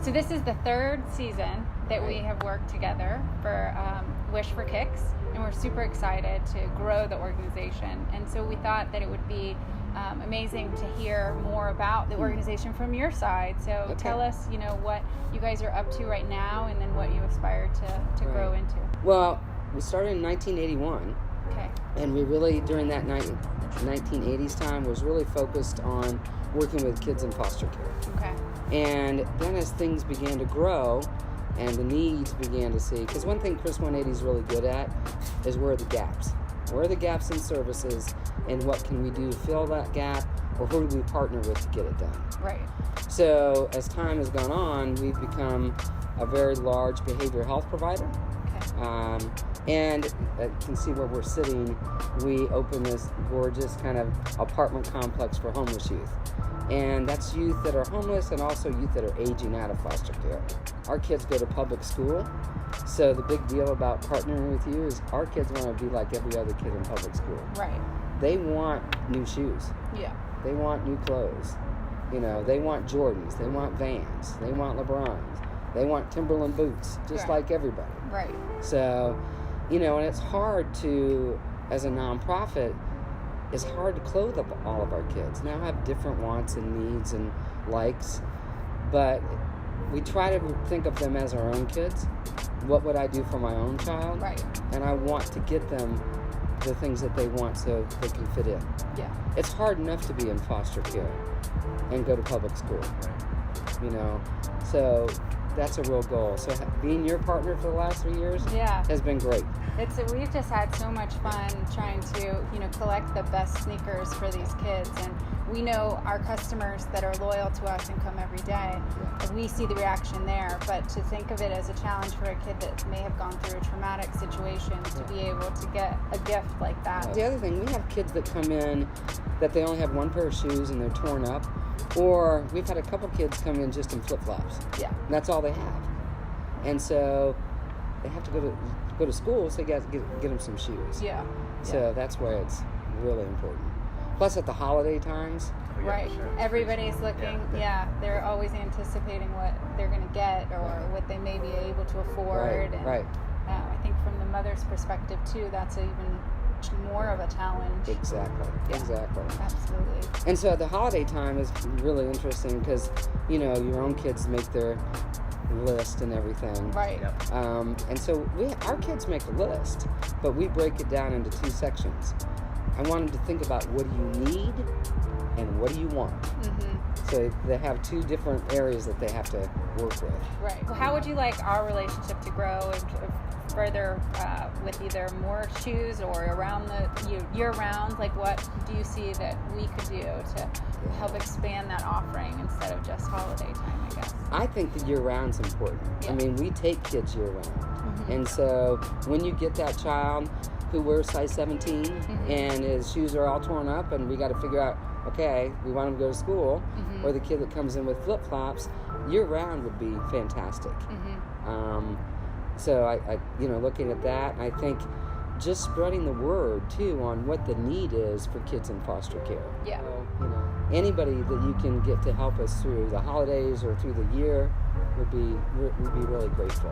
So this is the third season that we have worked together for Wish for Kicks, and we're super excited to grow the organization. And so we thought that it would be amazing to hear more about the organization from your side. So tell us, what you guys are up to right now, and then what you aspire to grow into. Well, we started in 1981. Okay. And we really, during that 1980s time, was really focused on working with kids in foster care. Okay. And then as things began to grow and the needs began to see, because one thing Chris 180 is really good at is where are the gaps? Where are the gaps in services, and what can we do to fill that gap, or who do we partner with to get it done? Right. So as time has gone on, we've become a very large behavioral health provider. Okay. And you can see where we're sitting. We opened this gorgeous kind of apartment complex for homeless youth. And that's youth that are homeless and also youth that are aging out of foster care. Our kids go to public school, so the big deal about partnering with you is our kids want to be like every other kid in public school. Right. They want new shoes. Yeah. They want new clothes. They want Jordans. They want Vans. They want LeBrons. They want Timberland boots, just like everybody. Right. So, and it's hard to, as a nonprofit, it's hard to clothe up all of our kids. Now have different wants and needs and likes, but we try to think of them as our own kids. What would I do for my own child? Right. And I want to get them the things that they want so they can fit in. Yeah. It's hard enough to be in foster care and go to public school. So that's a real goal. So being your partner for the last 3 years has been great. We've just had so much fun trying to, collect the best sneakers for these kids. And we know our customers that are loyal to us and come every day, we see the reaction there. But to think of it as a challenge for a kid that may have gone through a traumatic situation to be able to get a gift like that. The other thing, we have kids that come in that they only have one pair of shoes and they're torn up. Or we've had a couple kids come in just in flip-flops. Yeah. And that's all they have. And so they have to go to school, so you got to get them some shoes. Yeah. So that's where it's really important. Plus at the holiday times. Right. Everybody's looking, they're always anticipating what they're going to get or what they may be able to afford. Right. I think from the mother's perspective, too, that's even more of a challenge. Exactly. Absolutely. And so the holiday time is really interesting because, your own kids make their list and everything. Right. And so our kids make a list, but we break it down into two sections. I want them to think about what do you need and what do you want. Mm-hmm. So they have two different areas that they have to work with. Right. Well, how would you like our relationship to grow and further with either more shoes or around the year-round? Like, what do you see that we could do to help expand that offering instead of just holiday time, I guess? I think the year-round's important. Yeah. I mean, we take kids year-round. And so when you get that child who wears size 17 and his shoes are all torn up and we got to figure out, okay, we want him to go to school, or the kid that comes in with flip-flops, year-round would be fantastic. So I looking at that, I think just spreading the word too on what the need is for kids in foster care. Yeah. So, anybody that you can get to help us through the holidays or through the year would be really grateful.